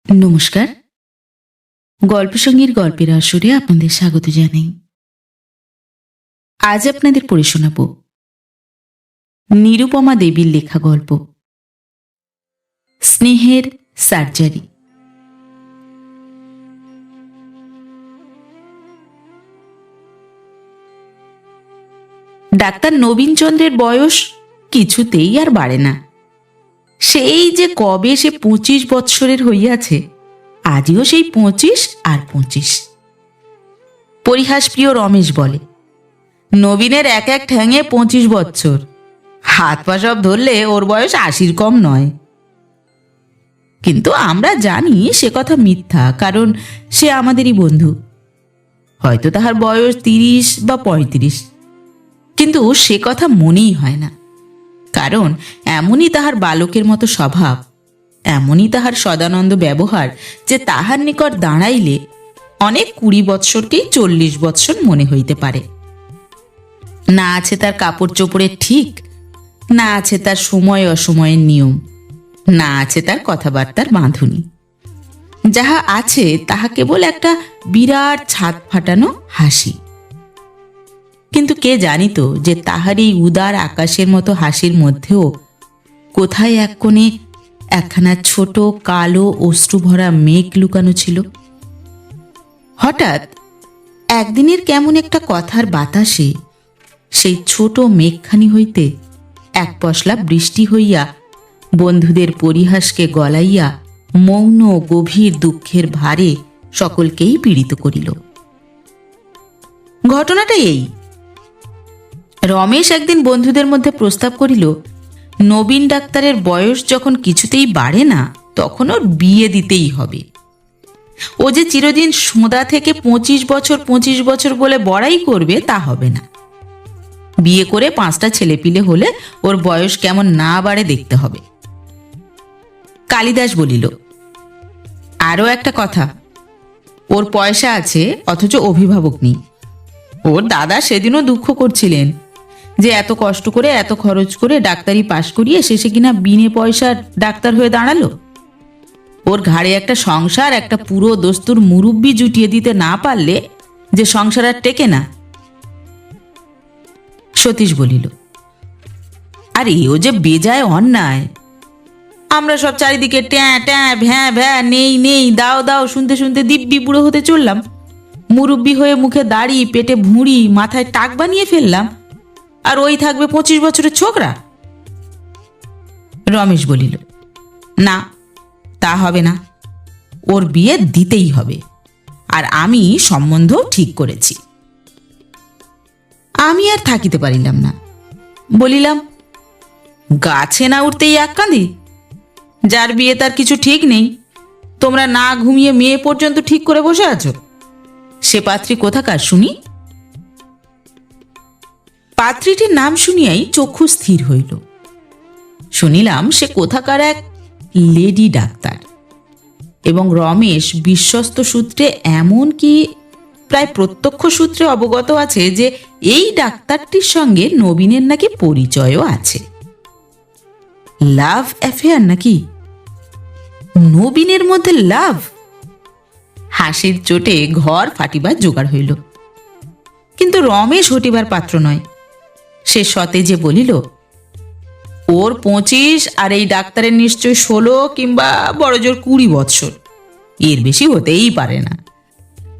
নমস্কার। গল্পসঙ্গীর গল্পের আসরে আপনাদের স্বাগত জানাই। আজ আপনাদের পড়ে শোনাব নিরুপমা দেবীর লেখা গল্প স্নেহের সার্জারি। ডাক্তার নবীনচন্দ্রের বয়স কিছুতেই আর বাড়ে না। সেই যে কবে সে 25 বৎসরের হইয়াছে, আজও সেই 25 আর 25। পরিহাসপ্রিয় রমেশ বলে, নবীনের এক এক ঠ্যাঙে 25 বৎসর, হাত পা সব ধরলে ওর বয়স 80-র কম নয়। কিন্তু আমরা জানি সে কথা মিথ্যা, কারণ সে আমাদেরই বন্ধু। হয়তো তাহার বয়স 30 বা 35, কিন্তু সে কথা মনেই হয় না, কারণ এমনই তাহার বালকের মতো স্বভাব, এমনই তাহার সদানন্দ ব্যবহার যে তাহার নিকট দাঁড়াইলে অনেক 20 বৎসরকেই 40 বৎসর মনে হইতে পারে। না আছে তার কাপড় চোপড়ের ঠিক, না আছে তার সময় অসময়ের নিয়ম, না আছে তার কথাবার্তার বাঁধুনি। যাহা আছে তাহা কেবল একটা বিরাট ছাদ ফাটানো হাসি। কিন্তু কে জানিত যে তাহার এই উদার আকাশের মতো হাসির মধ্যেও কোথায় এক কোণে একখানা ছোট কালো অশ্রুভরা মেঘ লুকানো ছিল। হঠাৎ একদিনের কেমন একটা কথার বাতাসে সেই ছোট মেঘখানি হইতে এক পশলা বৃষ্টি হইয়া বন্ধুদের পরিহাসকে গলাইয়া মৌন গভীর দুঃখের ভারে সকলকেই পীড়িত করিল। ঘটনাটা এই, রমেশ একদিন বন্ধুদের মধ্যে প্রস্তাব করিল, নবীন ডাক্তারের বয়স যখন কিছুতেই বাড়ে না, তখন ওর বিয়ে দিতেই হবে। ও যে চিরদিন সোঁদা থেকে 25 বছর বলে বড়াই করবে, তা হবে না। বিয়ে করে 5টা ছেলেপিলে হলে ওর বয়স কেমন না বাড়ে দেখতে হবে। কালিদাস বলিল, আরও একটা কথা, ওর পয়সা আছে অথচ অভিভাবক নেই। ওর দাদা সেদিনও দুঃখ করছিলেন যে এত কষ্ট করে এত খরচ করে ডাক্তারি পাশ করিয়ে শেষে কিনা বিনে পয়সার ডাক্তার হয়ে দাঁড়ালো। ওর ঘাড়ে একটা সংসার, একটা পুরো দস্তুর মুরব্বি জুটিয়ে দিতে না পারলে যে সংসার আর টেকে না। সতীশ বলিল, আর এও যে বেজায় অন্যায়। আমরা সব চারিদিকে ট্যাঁ ট্যাঁ ভ্যাঁ ভ্যাঁ নেই নেই দাও দাও শুনতে শুনতে দিব্যি বুড়ো হতে চললাম। মুরব্বি হয়ে মুখে দাড়ি, পেটে ভুঁড়ি, মাথায় টাক বানিয়ে ফেললাম, আর ওই থাকবে 25 বছরের ছোকরা। রমেশ বলিল, না, তা হবে না, ওর বিয়ে দিতেই হবে, আর আমি সম্বন্ধ ঠিক করেছি। আমি আর থাকিতে পারিলাম না, বলিলাম, গাছে না উঠতেই এক কাঁদি, যার বিয়ে তার কিছু ঠিক নেই, তোমরা না ঘুমিয়ে মেয়ে পর্যন্ত ঠিক করে বসে আছো। সে পাত্রী কোথাকার শুনি? পাত্রীটির নাম শুনিয়াই চক্ষু স্থির হইল। শুনিলাম সে কোথাকার এক লেডি ডাক্তার, এবং রমেশ বিশ্বস্ত সূত্রে এমন কি প্রায় প্রত্যক্ষ সূত্রে অবগত আছে যে এই ডাক্তারটির সঙ্গে নবীনের নাকি পরিচয়ও আছে। লাভ অ্যাফেয়ার নাকি? নবীনের মধ্যে লাভ? হাসির চোটে ঘর ফাটিবার জোগাড় হইল। কিন্তু রমেশ হটিবার পাত্র নয়। সে সতেজে বলিল, ওর 25 আর এই ডাক্তারের নিশ্চয় 16 কিংবা বড়জোর 20 বৎসর, এর বেশি হতেই পারে না,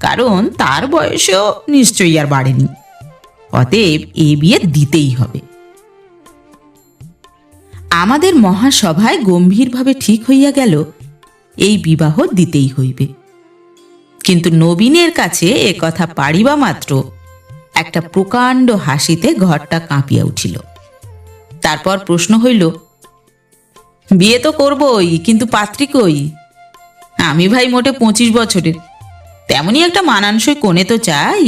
কারণ তার বয়সেও নিশ্চয়ই আর বাড়েনি। অতএব এ বিয়ে দিতেই হবে। আমাদের মহাসভায় গম্ভীরভাবে ঠিক হইয়া গেল এই বিবাহ দিতেই হইবে। কিন্তু নবীনের কাছে এ কথা পাড়িবা মাত্র একটা প্রকাণ্ড হাসিতে ঘরটা কাঁপিয়া উঠিল। তারপর প্রশ্ন হইল, বিয়ে তো করবই, কিন্তু পাত্রী কই? আমি ভাই মোটে 25 বছরের, তেমনি একটা মানানসই কোণে তো চাই।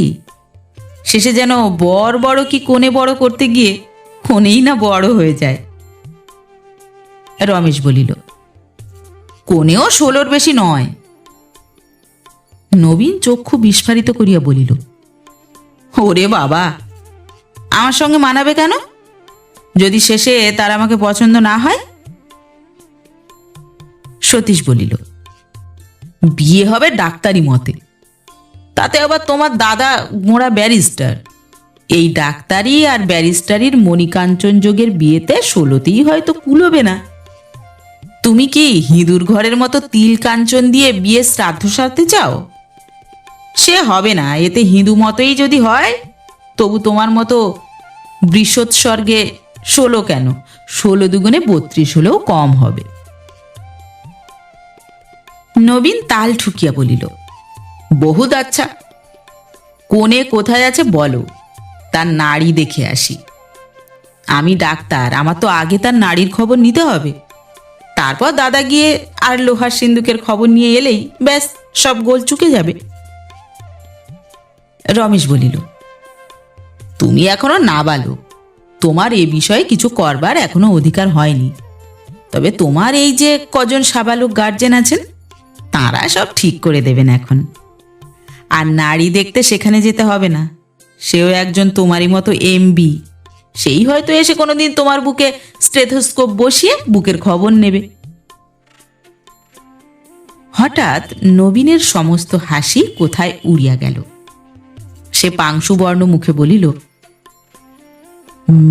শেষে যেন বর বড় কি কোণে বড় করতে গিয়ে কোণেই না বড় হয়ে যায়। রমেশ বলিল, কোণেও 16-র বেশি নয়। নবীন চক্ষু বিস্ফারিত করিয়া বলিল, ওরে বাবা, আমার সঙ্গে মানাবে কেন? যদি শেষে তার আমাকে পছন্দ না হয়? সতীশ বলিল, বিয়ে হবে ডাক্তারি মতে, তাতে আবার তোমার দাদা গোঁড়া ব্যারিস্টার। এই ডাক্তারি আর ব্যারিস্টারির মণিকাঞ্চন যোগের বিয়েতে 16তেই হয়তো কুলোবে না। তুমি কি হিঁদুর ঘরের মতো তিল কাঞ্চন দিয়ে বিয়ে শ্রাদ্ধ সারতে চাও? সে হবে না, এতে হিঁদু মতই যদি হয় তবু তোমার মতো বৃষৎসর্গে 16 কেন, 16 দুগুণে 32 হলেও কম হবে। নবীন তাল ঠুকিয়া বলিল, বহুত আচ্ছা, কোণে কোথায় আছে বলো, তার নাড়ি দেখে আসি। আমি ডাক্তার, আমার তো আগে তার নাড়ির খবর নিতে হবে, তারপর দাদা গিয়ে আর লোহার সিন্দুকের খবর নিয়ে এলেই ব্যাস সব গোল চুকে যাবে। রমেশ বলিল, তুমি এখনো নাবালক, তোমার এ বিষয়ে কিছু করবার এখনো অধিকার হয়নি। তবে তোমার এই যে কজন সাবালক গার্জেন আছেন, তাঁরা সব ঠিক করে দেবেন এখন। আর নারী দেখতে সেখানে যেতে হবে না, সেও একজন তোমারই মতো এমবি, সেই হয়তো এসে কোনোদিন তোমার বুকে স্টেথোস্কোপ বসিয়ে বুকের খবর নেবে। হঠাৎ নবীনের সমস্ত হাসি কোথায় উড়িয়া গেল। সে পাংশুবর্ণ মুখে বলিল,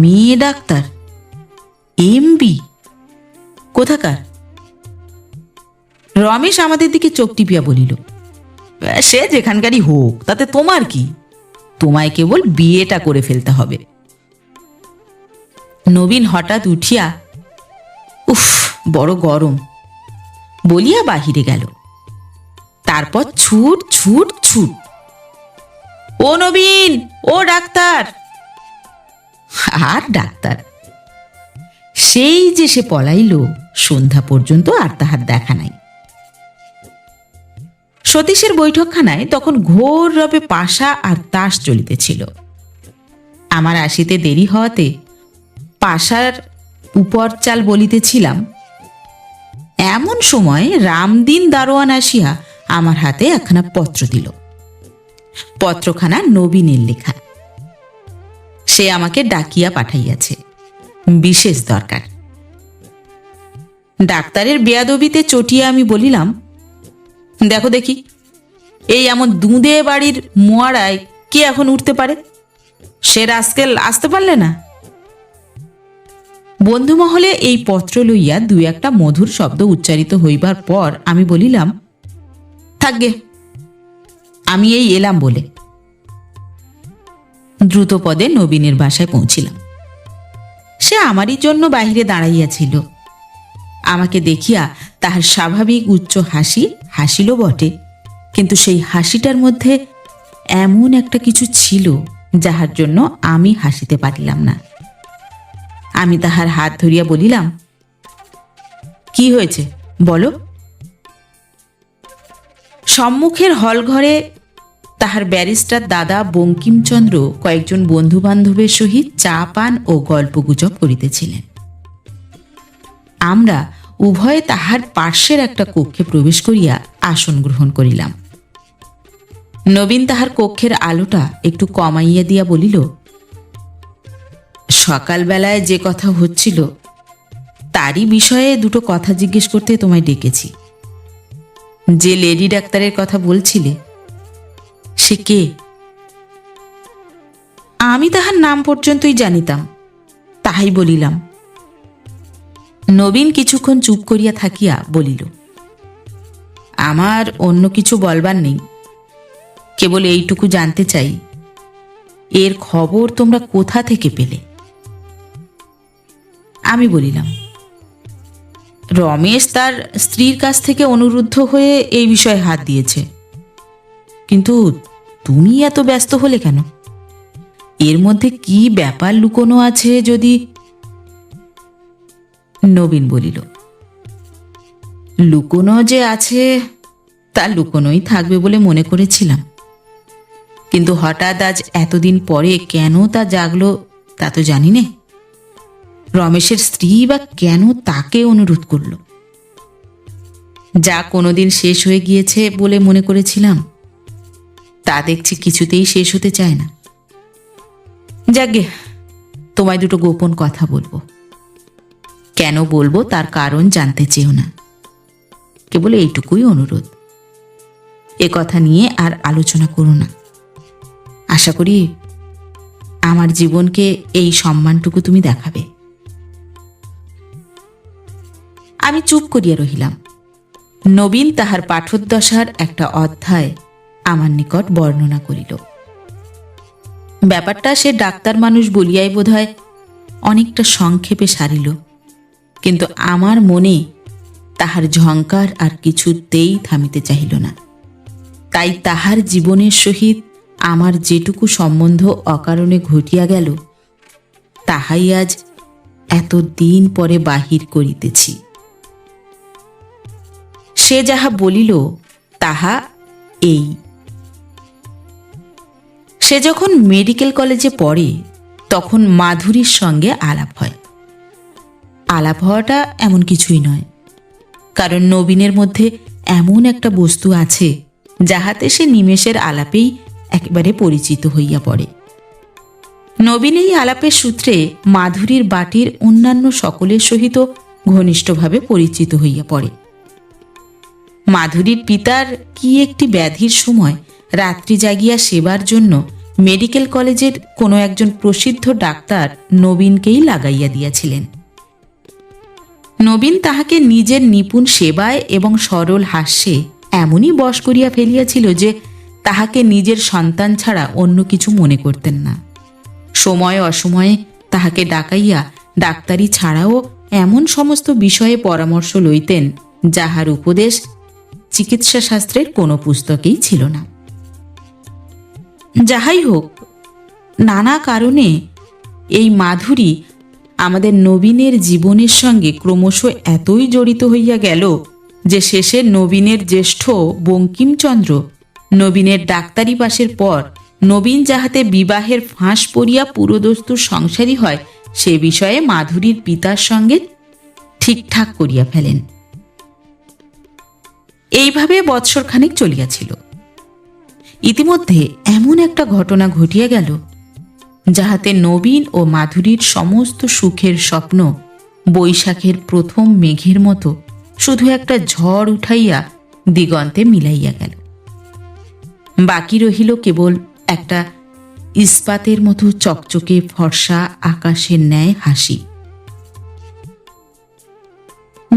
মেয়ে ডাক্তার, এমবি কোথাকার? রমেশ আমাদের দিকে চোখ টিপিয়া বলিল, সে যেখানকারই হোক, তাতে তোমার কি? তোমায় কেবল বিয়েটা করে ফেলতে হবে। নবীন হঠাৎ উঠিয়া, উফ বড় গরম বলিয়া বাহিরে গেল। তারপর ছুট ছুট ছুট, ও নবীন, ও ডাক্তার। আর ডাক্তার, সেই যে সে পলাইল, সন্ধ্যা পর্যন্ত আর তাহার দেখা নাই। সতীশের বৈঠকখানায় তখন ঘোর রবে পাশা আর তাস চলিতেছিল। আমার আসিতে দেরি হওয়াতে পাশার উপর চাল বলিতেছিলাম। এমন সময় রামদিন দারোয়ান আসিয়া আমার হাতে একখানা পত্র দিল। পত্রখানা নবীনের লেখা। সে আমাকে ডাকিয়া পাঠাইয়াছে, বিশেষ দরকার। ডাক্তারের বেয়াদবিতে চটিয়া আমি বলিলাম, দেখো দেখি, এই এমন দুঁদে বাড়ির মোয়ারায় কে এখন উঠতে পারে? সে রাস্কেল আসতে পারলে না? বন্ধুমহলে এই পত্র লইয়া দুই একটা মধুর শব্দ উচ্চারিত হইবার পর আমি বলিলাম, থাকগে, আমি এই এলাম বলে। দ্রুত পদে নবীনের বাসায় পৌঁছিলাম। সে আমারই জন্য বাহিরে দাঁড়াইয়াছিল। আমাকে দেখিয়া তাহার স্বাভাবিক উচ্চ হাসি হাসিল বটে, কিন্তু সেই হাসিটার মধ্যে এমন একটা কিছু ছিল যাহার জন্য আমি হাসিতে পারিলাম না। আমি তাহার হাত ধরিয়া বলিলাম, কি হয়েছে বলো। সম্মুখের হলঘরে তাহার ব্যারিস্টার দাদা বঙ্কিমচন্দ্র কয়েকজন বন্ধু বান্ধবের সহিত চা পান ও গল্পগুজব করিতেছিলেন। আমরা উভয়ে তাহার পার্শ্বের একটা কক্ষে প্রবেশ করিয়া আসন গ্রহণ করিলাম। নবীন তাহার কক্ষের আলোটা একটু কমাইয়া দিয়া বলিল, সকালবেলায় যে কথা হচ্ছিল তারই বিষয়ে দুটো কথা জিজ্ঞেস করতে তোমায় ডেকেছি। যে লেডি ডাক্তারের কথা বলছিলে, সে কে? আমি তাহার নাম পর্যন্তই জানিতাম, তাহাই বলিলাম। নবীন কিছুক্ষণ চুপ করিয়া থাকিয়া বলিল, আমার অন্য কিছু বলবার নেই, কেবল এইটুকু জানতে চাই, এর খবর তোমরা কোথা থেকে পেলে? আমি বলিলাম, রমেশ তার স্ত্রীর কাছ থেকে অনুরুদ্ধ হয়ে এই বিষয়ে হাত দিয়েছে। কিন্তু তুমি এত ব্যস্ত হলে কেন? এর মধ্যে কি ব্যাপার লুকোনো আছে যদি? নবীন বলিল, লুকোনো যে আছে তা লুকোনোই থাকবে বলে মনে করেছিলাম, কিন্তু হঠাৎ আজ এতদিন পরে কেন তা জাগলো তা তো জানি নে। রমেশের স্ত্রী বা কেন তাকে অনুরোধ করল? যা কোনোদিন শেষ হয়ে গিয়েছে বলে মনে করেছিলাম, তা দেখছি কিছুতেই শেষ হতে চায় না। যাগে, তোমায় দুটো গোপন কথা বলবো। কেন বলবো তার কারণ জানতে চেও না, কেবল এইটুকুই অনুরোধ। এ কথা নিয়ে আর আলোচনা করো না। আশা করি আমার জীবনকে এই সম্মানটুকু তুমি দেখাবে। আমি চুপ করিয়া রহিলাম। নবীন তাহার পাঠোদ্দশার একটা অধ্যায় আমার নিকট বর্ণনা করিল। ব্যাপারটা সে ডাক্তার মানুষ বলিয়াই বোধহয় অনেকটা সংক্ষেপে সারিল, কিন্তু আমার মনে তাহার ঝঙ্কার আর কিছুতেই থামিতে চাহিল না। তাই তাহার জীবনের সহিত আমার যেটুকু সম্বন্ধ অকারণে ঘটিয়া গেল, তাহাই আজ এত দিন পরে বাহির করিতেছি। সে যাহা বলিল তাহা এই। সে যখন মেডিকেল কলেজে পড়ে তখন মাধুরীর সঙ্গে আলাপ হয়। আলাপ হওয়াটা এমন কিছুই নয়, কারণ নবীনের মধ্যে এমন একটা বস্তু আছে যাহাতে সে নিমেষের আলাপেই একেবারে পরিচিত হইয়া পড়ে। নবীন এই আলাপের সূত্রে মাধুরীর বাটির অন্যান্য সকলের সহিত ঘনিষ্ঠভাবে পরিচিত হইয়া পড়ে। মাধুরীর পিতার কি একটি ব্যাধির সময় রাত্রি জাগিয়া সেবার জন্য মেডিকেল কলেজের কোনো একজন প্রসিদ্ধ ডাক্তার নবীনকেই লাগাইয়া দিয়াছিলেন। নবীন তাহাকে নিজের নিপুণ সেবায় এবং সরল হাস্যে এমনই বশ করিয়া ফেলিয়াছিল যে তাহাকে নিজের সন্তান ছাড়া অন্য কিছু মনে করতেন না। সময় অসময়ে তাহাকে ডাকাইয়া ডাক্তারি ছাড়াও এমন সমস্ত বিষয়ে পরামর্শ লইতেন যাহার উপদেশ চিকিৎসা শাস্ত্রের কোনো পুস্তকেই ছিল না। যাহাই হোক, নানা কারণে এই মাধুরী আমাদের নবীনের জীবনের সঙ্গে ক্রমশ এতই জড়িত হইয়া গেল যে শেষে নবীনের জ্যেষ্ঠ বঙ্কিমচন্দ্র নবীনের ডাক্তারি পাশের পর নবীন যাহাতে বিবাহের ফাঁস পড়িয়া পুরোদস্তুর সংসারী হয় সে বিষয়ে মাধুরীর পিতার সঙ্গে ঠিকঠাক করিয়া ফেলেন। এইভাবে বৎসরখানেক চলিয়াছিল। ইতিমধ্যে এমন একটা ঘটনা ঘটিয়া গেল যাহাতে নবীন ও মাধুরীর সমস্ত সুখের স্বপ্ন বৈশাখের প্রথম মেঘের মতো শুধু একটা ঝড় উঠাইয়া দিগন্তে মিলাইয়া গেল। বাকি রহিল কেবল একটা ইস্পাতের মতো চকচকে ফর্সা আকাশের ন্যায় হাসি।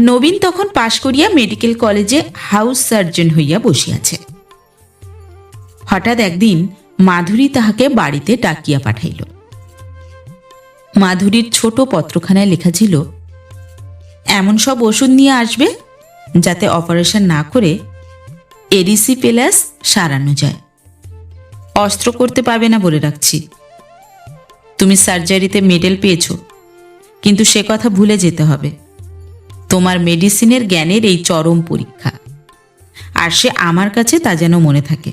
নবীন তখন পাশ করিয়া মেডিকেল কলেজে হাউস সার্জন হইয়া বসিয়াছে। হঠাৎ একদিন মাধুরী তাহাকে বাড়িতে ডাকিয়া পাঠাইল। মাধুরীর ছোট পত্রখানায় লেখা ছিল, এমন সব ওষুধ নিয়ে আসবে যাতে অপারেশন না করে এরিসিপেলাস সারানো যায়। অস্ত্র করতে পাবে না বলে রাখছি। তুমি সার্জারিতে মেডেল পেয়েছ, কিন্তু সে কথা ভুলে যেতে হবে। তোমার মেডিসিনের জ্ঞানের এই চরম পরীক্ষা, আর সে আমার কাছে তা যেন মনে থাকে।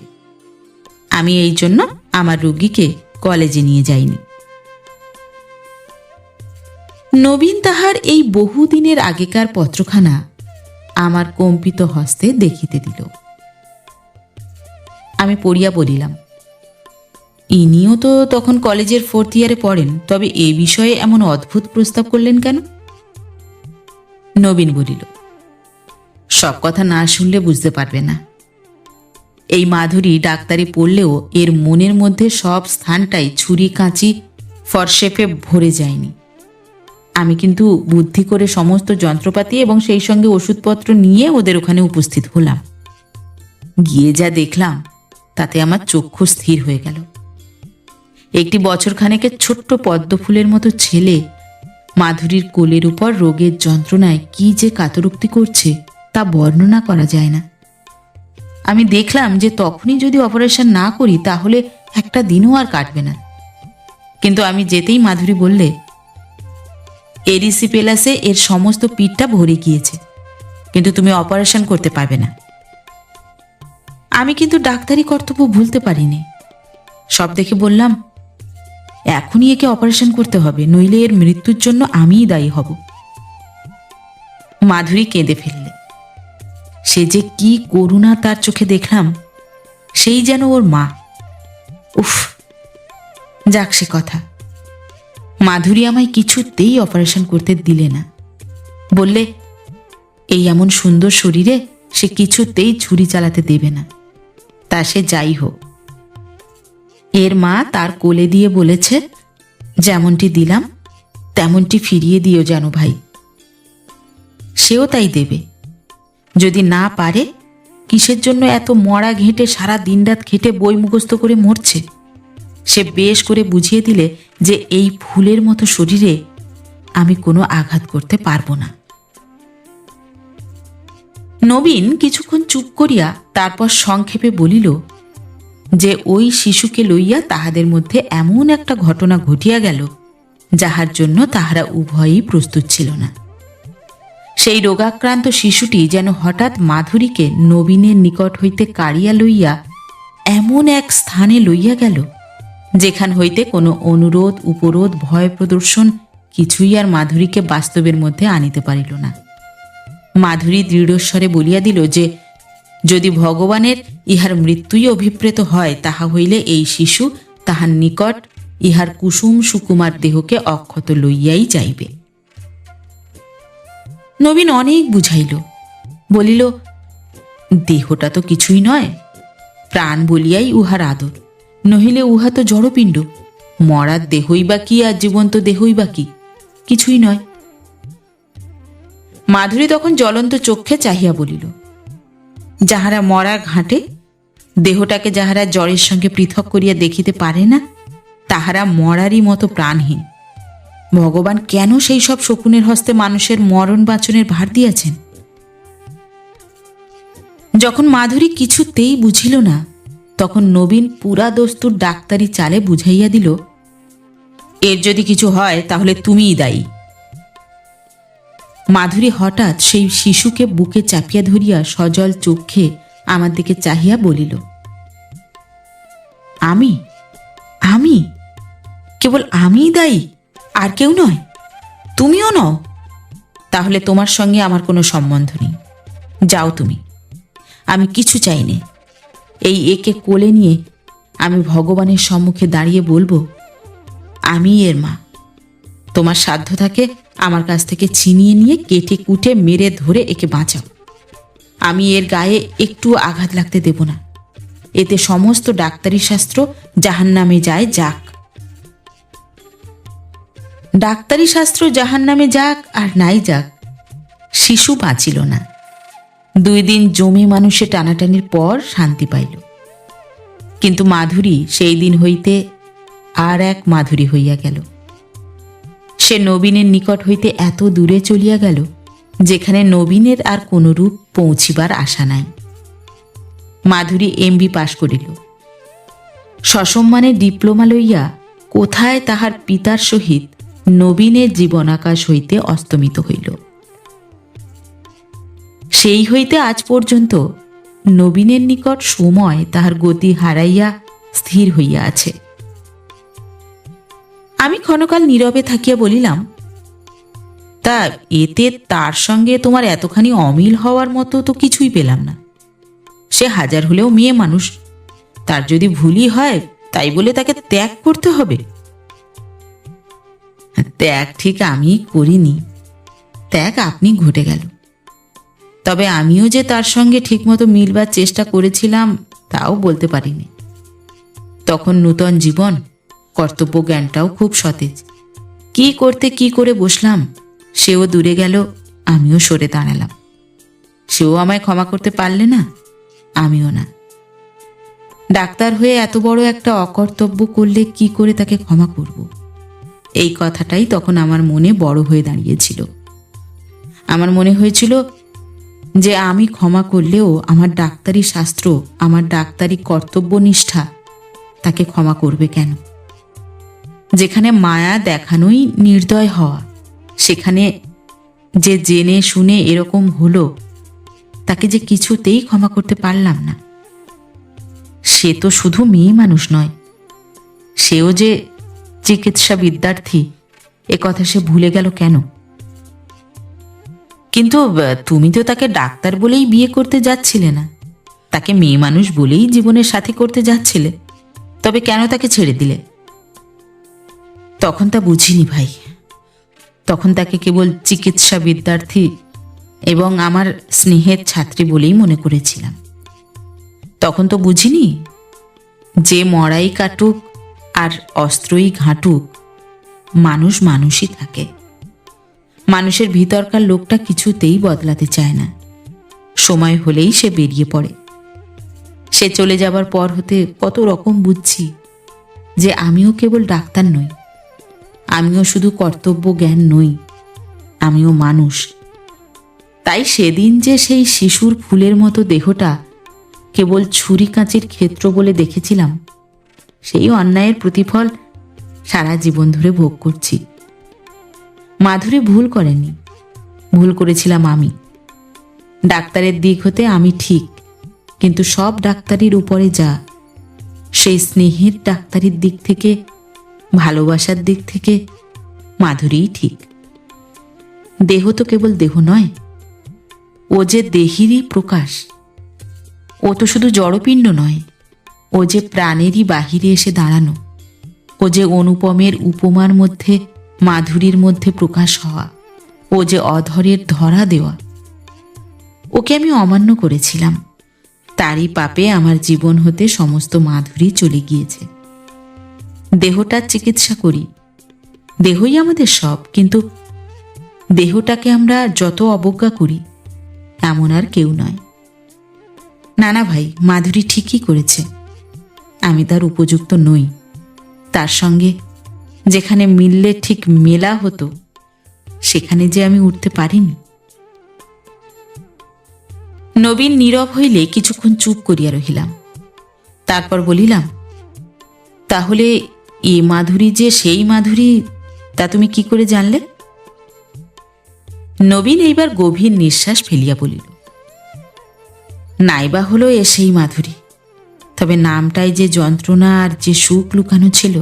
আমি এই জন্য আমার রোগীকে কলেজে নিয়ে যাইনি। নবীন তাহার এই বহুদিনের আগেকার পত্রখানা আমার কম্পিত হস্তে দেখিতে দিল। আমি পড়িয়া বলিলাম, ইনিও তো তখন কলেজের 4th ইয়ারে পড়েন, তবে এ বিষয়ে এমন অদ্ভুত প্রস্তাব করলেন কেন? নবীন বলিল, সব কথা না শুনলে বুঝতে পারবে না। এই মাধুরী ডাক্তারি পড়লেও এর মনের মধ্যে সব স্থানটাই ছুরি কাঁচি ফরশেপে ভরে যায়নি। আমি কিন্তু বুদ্ধি করে সমস্ত যন্ত্রপাতি এবং সেই সঙ্গে ওষুধপত্র নিয়ে ওদের ওখানে উপস্থিত হলাম। গিয়ে যা দেখলাম তাতে আমার চক্ষু স্থির হয়ে গেল। একটি বছরখানেকের ছোট্ট পদ্মফুলের মতো ছেলে মাধুরীর কোলের উপর রোগের যন্ত্রণায় কি যে কাতরোক্তি করছে তা বর্ণনা করা যায় না। আমি দেখলাম যে তখনই যদি অপারেশন না করি তাহলে একটা দিনও আর কাটবে না। কিন্তু আমি যেতেই মাধুরী বললে, এরিসিপেলাসে এর সমস্ত পিঠটা ভরে গিয়েছে, কিন্তু তুমি অপারেশন করতে পারবে না। আমি কিন্তু ডাক্তারি কর্তব্য ভুলতে পারিনি। সব দেখে বললাম, এখনই একে অপারেশন করতে হবে, নইলে এর মৃত্যুর জন্য আমিই দায়ী হব। মাধুরী কেঁদে ফেললে। সে যে কি করুণা তার চোখে দেখলাম, সেই যেন ওর মা। উফ, যাক সে কথা। মাধুরী আমায় কিছুতেই অপারেশন করতে দিলে না। বললে, এই এমন সুন্দর শরীরে সে কিছুতেই ছুরি চালাতে দেবে না। তা সে যাই হোক, এর মা তার কোলে দিয়ে বলেছে, যেমনটি দিলাম তেমনটি ফিরিয়ে দিও যেন ভাই। সেও তাই দেবে। যদি না পারে, কিসের জন্য এত মরা ঘেঁটে সারা দিনরাত খেটে বই মুখস্থ করে মরছে? সে বেশ করে বুঝিয়ে দিলে যে এই ফুলের মতো শরীরে আমি কোনো আঘাত করতে পারবো না। নবীন কিছুক্ষণ চুপ করিয়া তারপর সংক্ষেপে বলিল যে ওই শিশুকে লইয়া তাহাদের মধ্যে এমন একটা ঘটনা ঘটিয়া গেল যাহার জন্য তাহারা উভয়ই প্রস্তুত ছিল না। সেই রোগাক্রান্ত শিশুটি যেন হঠাৎ মাধুরীকে নবীনের নিকট হইতে কাড়িয়া লইয়া এমন এক স্থানে লইয়া গেল যেখান হইতে কোনো অনুরোধ উপরোধ ভয় প্রদর্শন কিছুই আর মাধুরীকে বাস্তবের মধ্যে আনিতে পারিল না। মাধুরী দৃঢ়স্বরে বলিয়া দিল যে যদি ভগবানের ইহার মৃত্যুই অভিপ্রেত হয়, তাহা হইলে এই শিশু তাহার নিকট ইহার কুসুম সুকুমার দেহকে অক্ষত লইয়াই যাইবে। নবীন অনেক বুঝাইল, বলিল, দেহটা তো কিছুই নয়, প্রাণ বলিয়াই উহার আদর, নহিলে উহা তো জড়পিণ্ড। মরার দেহই বা কি আর জীবন্ত দেহই বা কি? কিছুই নয়। মাধুরী তখন জ্বলন্ত চক্ষে চাহিয়া বলিল, যাহারা মরার ঘাটে দেহটাকে যাহারা জ্বরের সঙ্গে পৃথক করিয়া দেখিতে পারে না, তাহারা মরারই মতো প্রাণহীন। ভগবান কেন সেই সব শকুনের হস্তে মানুষের মরণ বাঁচনের ভার দিয়াছেন? যখন মাধুরী কিছুতেই বুঝিল না, তখন নবীন পুরা দস্তুর ডাক্তারি চালে বুঝাইয়া দিল, এর যদি কিছু হয় তাহলে তুমিই দায়ী। মাধুরী হঠাৎ সেই শিশুকে বুকে চাপিয়া ধরিয়া সজল চক্ষে আমার দিকে চাহিয়া বলিল, আমি আমি কেবল আমিই দায়ী, আর কেউ নয়? তুমিও নও? তাহলে তোমার সঙ্গে আমার কোনো সম্বন্ধ নেই, যাও তুমি। আমি কিছু চাই নে। এই একে কোলে নিয়ে আমি ভগবানের সম্মুখে দাঁড়িয়ে বলবো, আমি এর মা। তোমার সাধ্য থাকে আমার কাছ থেকে ছিনিয়ে নিয়ে কেটে কুটে মেরে ধরে একে বাঁচাও। আমি এর গায়ে একটু আঘাত লাগতে দেব না। এতে সমস্ত ডাক্তারি শাস্ত্র জাহান্নামে যায়, যাক। ডাক্তারি শাস্ত্র জাহান্নামে যাক আর নাই যাক, শিশু বাঁচিল না। 2 দিন জমি মানুষে টানাটানির পর শান্তি পাইল। কিন্তু মাধুরী সেই দিন হইতে আর এক মাধুরী হইয়া গেল। সে নবীনের নিকট হইতে এত দূরে চলিয়া গেল যেখানে নবীনের আর কোন রূপ পৌঁছিবার আশা নাই। মাধুরী MB পাশ করিল। সসম্মানে ডিপ্লোমা লইয়া কোথায় তাহার পিতার সহিত নবীনের জীবনাকাশ হইতে অস্তমিত হইল। সেই হইতে আজ পর্যন্ত নবীনের নিকট সময় তাহার গতি হারাইয়া স্থির হইয়া আছে। আমি ক্ষণকাল নীরবে থাকিয়া বলিলাম, তা এতে তার সঙ্গে তোমার এতখানি অমিল হওয়ার মতো তো কিছুই পেলাম না। সে হাজার হলেও মেয়ে মানুষ, তার যদি ভুলই হয় তাই বলে তাকে ত্যাগ করতে হবে? ত্যাগ ঠিক আমি করিনি, ত্যাগ আপনি ঘটে গেল। তবে আমিও যে তার সঙ্গে ঠিকমতো মিলবার চেষ্টা করেছিলাম তাও বলতে পারিনি। তখন নূতন জীবন, কর্তব্য জ্ঞানটাও খুব সতেজ। কি করতে কি করে বসলাম, সেও দূরে গেল, আমিও সরে দাঁড়ালাম। সেও আমায় ক্ষমা করতে পারলে না, আমিও না। ডাক্তার হয়ে এত বড় একটা অকর্তব্য করলে কি করে তাকে ক্ষমা করব? এই কথাটাই তখন আমার মনে বড় হয়ে দাঁড়িয়েছিল। আমার মনে হয়েছিল যে আমি ক্ষমা করলেও আমার ডাক্তারি শাস্ত্র, আমার ডাক্তারি কর্তব্যনিষ্ঠা তাকে ক্ষমা করবে কেন? যেখানে মায়া দেখানোই নির্দয় হওয়া, সেখানে যে জেনে শুনে এরকম হলো, তাকে যে কিছুতেই ক্ষমা করতে পারলাম না। সে তো শুধু মেয়ে মানুষ নয়, সেও যে চিকিৎসা বিদ্যার্থী, এ কথা সে ভুলে গেল কেন? কিন্তু তুমি তো তাকে ডাক্তার বলেই বিয়ে করতে যাচ্ছিলে না, তাকে মেয়ে মানুষ বলেই জীবনের সাথী করতে যাচ্ছিলে, তবে কেন তাকে ছেড়ে দিলে? তখন তা বুঝিনি ভাই। তখন তাকে কেবল চিকিৎসা বিদ্যার্থী এবং আমার স্নেহের ছাত্রী বলেই মনে করেছিলাম। তখন তো বুঝিনি যে মরাই কাটুক আর অস্ত্রই ঘাঁটুক, মানুষ মানুষই থাকে। মানুষের ভিতরকার লোকটা কিছুতেই বদলাতে চায় না। সময় হলেই সে বেরিয়ে পড়ে। সে চলে যাবার পর হতে কত রকম বুঝছি যে আমিও কেবল ডাক্তার নই, আমিও শুধু কর্তব্য জ্ঞান নই, আমিও মানুষ। তাই সেদিন যে সেই শিশুর ফুলের মতো দেহটা কেবল ছুরি কাঁচির ক্ষেত্র বলে দেখেছিলাম, সেই অন্যায়ের প্রতিফল সারা জীবন ধরে ভোগ করছি। মাধুরী ভুল করেনি, ভুল করেছিলাম আমি। ডাক্তারের দিক হতে আমি ঠিক, কিন্তু সব ডাক্তারির উপরে যা, সেই স্নেহের ডাক্তারির দিক থেকে, ভালোবাসার দিক থেকে মাধুরীই ঠিক। দেহ তো কেবল দেহ নয়, ও যে দেহেরই প্রকাশ। ও তো শুধু জড়পিণ্ড নয়, ও যে প্রাণেরই বাহিরে এসে দাঁড়ানো। ও যে অনুপমের উপমার মধ্যে মাধুরীর মধ্যে প্রকাশ হওয়া। ও যে অধরের ধরা দেওয়া। ওকে আমি অমান্য করেছিলাম, তারই পাপে আমার জীবন হতে সমস্ত মাধুরী চলে গিয়েছে। দেহটার চিকিৎসা করি, দেহই আমাদের সব, কিন্তু দেহটাকে আমরা যত অবজ্ঞা করি এমন আর কেউ নয়। নানা ভাই, মাধুরী ঠিকই করেছে। আমি তার উপযুক্ত নই। তার সঙ্গে যেখানে মিললে ঠিক মেলা হতো, সেখানে যে আমি উঠতে পারিনি। নবীন নীরব হইলে কিছুক্ষণ চুপ করিয়া রহিলাম। তারপর বলিলাম, তাহলে এ মাধুরী যে সেই মাধুরী, তা তুমি কি করে জানলে? নবীন এইবার গভীর নিঃশ্বাস ফেলিয়া বলিল, নাইবা হলো এ সেই মাধুরী, তবে নামটাই যে যন্ত্রণা আর যে সুখ লুকানো ছিল,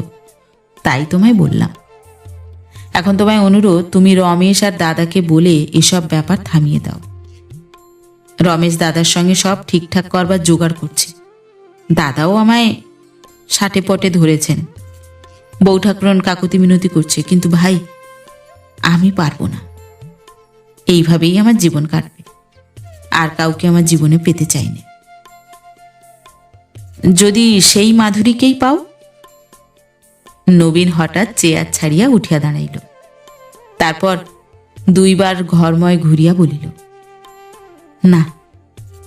তাই তোমায় বললাম। এখন তোমায় অনুরোধ, তুমি রমেশ আর দাদাকে বলে এসব ব্যাপার থামিয়ে দাও। রমেশ দাদার সঙ্গে সব ঠিকঠাক করবার জোগাড় করছে। দাদাও আমায় সাটে পটে ধরেছেন, বউ ঠাকুরন কাকুতি মিনতি করছে, কিন্তু ভাই আমি পারবো না। এইভাবেই আমার জীবন কাটবে, আর কাউকে আমার জীবনে পেতে চাই না। যদি সেই মাধুরীকেই পাও? নবীন হঠাৎ চেয়ার ছাড়িয়া উঠিয়া দাঁড়াইল। তারপর দুইবার ঘরময় ঘুরিয়া বলিল, না,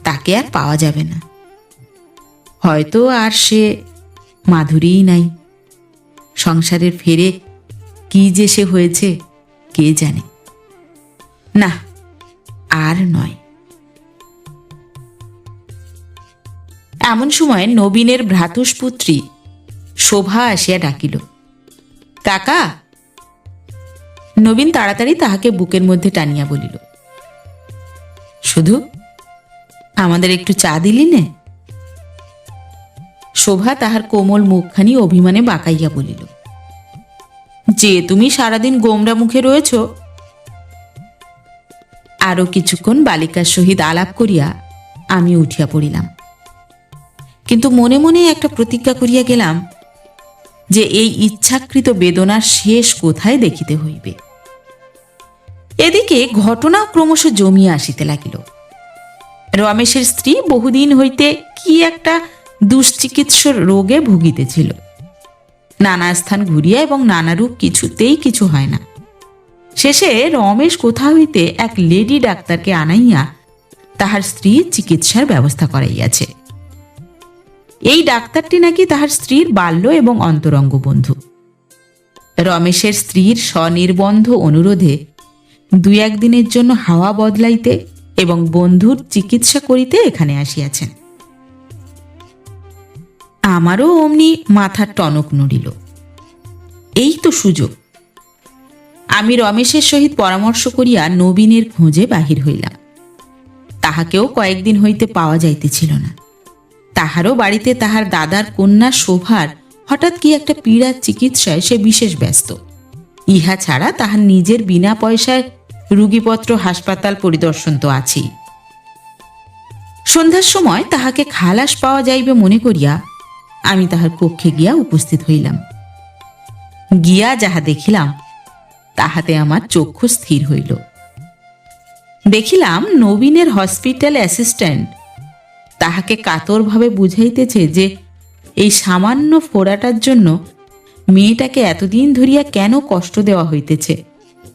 তাকে আর পাওয়া যাবে না। হয়তো আর সে মাধুরীই নাই। সংসারের ফেরে কি যে সে হয়েছে কে জানে। না, আর নয়। এমন সময় নবীনের ভ্রাতুষ্পুত্রী শোভা আসিয়া ডাকিল, কাকা। নবীন তাড়াতাড়ি তাহাকে বুকের মধ্যে টানিয়া বলিল, শুধু আমাদের একটু চা দিলি নে? শোভা তাহার কোমল মুখখানি অভিমানে বাঁকাইয়া বলিল, যে তুমি সারাদিন গোমরা মুখে রয়েছ। আরো কিছুক্ষণ বালিকার সহিত আলাপ করিয়া আমি উঠিয়া পড়িলাম, কিন্তু মনে মনে একটা প্রতিজ্ঞা করিয়া গেলাম যে এই ইচ্ছাকৃত বেদনার শেষ কোথায় দেখিতে হইবে। এদিকে ঘটনা ক্রমশ জমিয়া আসিতে লাগিল। রমেশের স্ত্রী বহুদিন হইতে কি একটা দুশ্চিকিৎসর রোগে ভুগিতেছিল। নানা স্থান ঘুরিয়া এবং নানারূপ কিছুতেই কিছু হয় না। শেষে রমেশ কোথা হইতে এক লেডি ডাক্তারকে আনাইয়া তাহার স্ত্রীর চিকিৎসার ব্যবস্থা করাইয়াছে। এই ডাক্তারটি নাকি তাহার স্ত্রীর বাল্য এবং অন্তরঙ্গ বন্ধু। রমেশের স্ত্রীর স্বনির্বন্ধ অনুরোধে দুই একদিনের জন্য হাওয়া বদলাইতে এবং বন্ধুর চিকিৎসা করিতে এখানে আসিয়াছেন। আমারও অমনি মাথার টনক নড়িল। এই তো সুযোগ। আমি রমেশের সহিত পরামর্শ করিয়া নবীনের খোঁজে বাহির হইলাম। তাহাকেও কয়েকদিন হইতে পাওয়া যাইতেছিল না। তাহারও বাড়িতে তাহার দাদার কন্যা শোভার হঠাৎ কি একটা পীড়ার চিকিৎসায় সে বিশেষ ব্যস্ত। ইহা ছাড়া তাহার নিজের বিনা পয়সায় রুগীপত্র হাসপাতাল পরিদর্শন তো আছেই। সন্ধ্যার সময় তাহাকে খালাস পাওয়া যাইবে মনে করিয়া আমি তাহার কক্ষে গিয়া উপস্থিত হইলাম। গিয়া যাহা দেখিলাম তাহাতে আমার চক্ষু স্থির হইল। দেখিলাম নবীনের হসপিটাল অ্যাসিস্ট্যান্ট তাহাকে কাতরভাবে বুঝাইতেছে যে এই সামান্য ফোড়াটার জন্য মেয়েটাকে এতদিন ধরিয়া কেন কষ্ট দেওয়া হইতেছে।